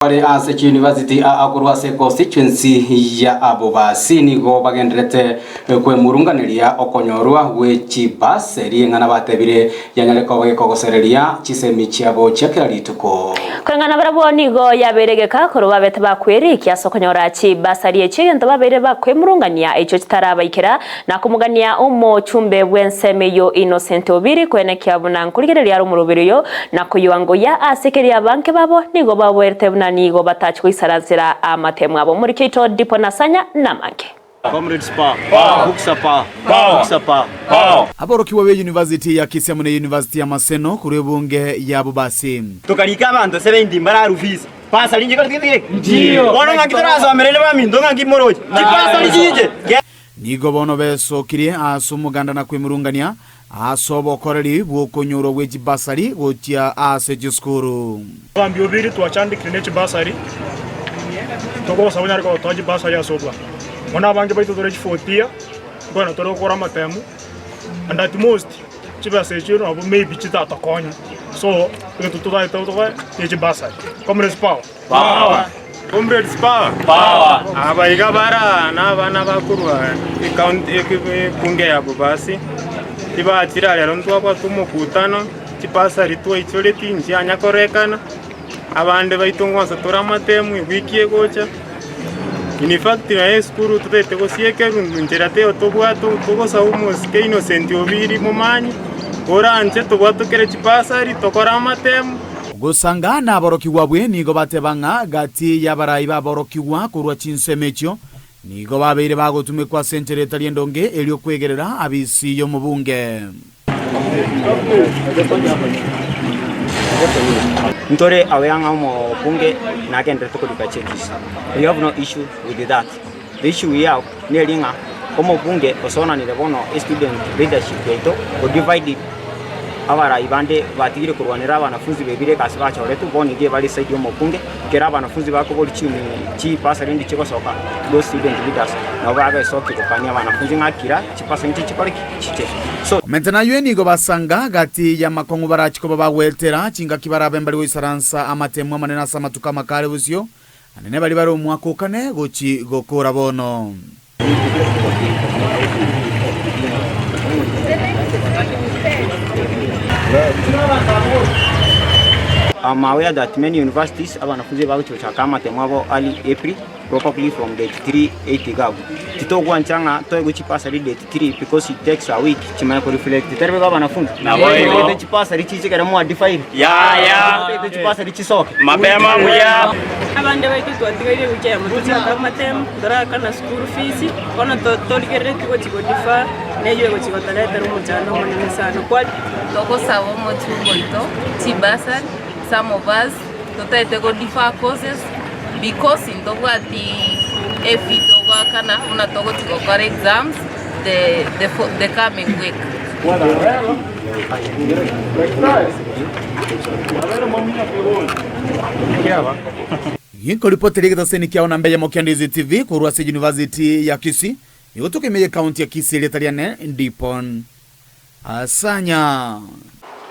Wale Ase University akurwase constituency ya Abobasi nigo bagenderete kwe murunganiria okonyorwa wechi baseri ngana batebire yanyareko bagekogosereria chisemi chiabo chakerituko kwengana barabo nigo yaberegeka kuruba bete bakweri kyasokonyora chi basari echigento babere bakwe murungania echo kitarabaikera na kumugania umo chumbe bwensemeyo Innocent Obiri kwene kyabuna nkurigereria rumurubiriyo na kuyuango ya asekeria banke babo nigo babwerte nigo batachi kwisaranzira amatemu abo muri kito dipo nasanya namanke Comrades pa aborokiwa be University ya Kisii mune University ya Maseno kuri bunge ya Abobasi tukarika abantu sebe ndimbara rufisi pasa linje ko tigire ndio bona ngakitarazo amerele ba mindonga ngimoroje kipasa lijije nigo bono beso kiri asumuganda na kwimurungania asobo koreri bwokonyoro weji basari gotia ase jiskuru bambi obiri twachandikire nechi basari togo sabanya ko toji basari asobwa mona bange baito dore chifotia bona toro kora matemu and at most chibase chiro abo maybe chita tokonya so tutuda ito nechi basari comrades power Comrades power abaiga bara na bana bakurwa county kunge ya Abobasi tiba atira lero ntwa kwa tumukutano chipasa ritwa icholeti njanya korekana abande baitongwa satora matemu wikie gocha in fact na skuru tutete gosieke runjerate otobwato togosa umos ke Innocent Obiri mumanyi oranje tobwato kere chipasa ritokora matemu gusangana aborokiwa bwe nigo batebanga gati yabarayi baborokiwa kurwa chinsemecho nigo babeire bagotume kwa sentere taliendonge elio kwegerera abisi yo mubunge ntore aweyanga mo bunge na kendre to kodika chekis we have no issue with that. The issue we have nelinga como bunge osona ni bono student leadership yeto go divide abara ibande batigire kurwanira abanafunzi bebire kasi bachore tu boni gie bali side yo mubunge kera abanafunzi bako boli chini chi pasa rindi chiko soka those student leaders na baga soki kokanya abanafunzi ngakira chipasa nti chikore chiche so mentana yweni go basanga gati ya makongo barachiko babaweltera chinga kibarabe mbali wisaransa amatemu amanena samatuka makale busyo anene bali bari umwako kane gochi gokora bono I'm aware that many universities abanafunzi bagochocha kama temwabo early April probably from date 380 gab titogwa nchanga toego chipasa date 3 because it takes a week chimana ko reflect terbe abanafunzi na boyo chipasa richi kera mo define ya chipasa richi soke mapema muya abande baitu twatigaire gucya mutucha kama tem dora kana school fees kona toligere ko chigotifa neyo go chigotaleta rumuchano munene sana kwa toko sawo mochungoito chibasa. Some of us to go differ courses because in if we kana una togo to go exams the coming week. Yinko ripoti ligita seni kia unambeya Mokiandizi TV kuruwase University ya Kisii yutuke meye county ya Kisii letariane ndipon asanya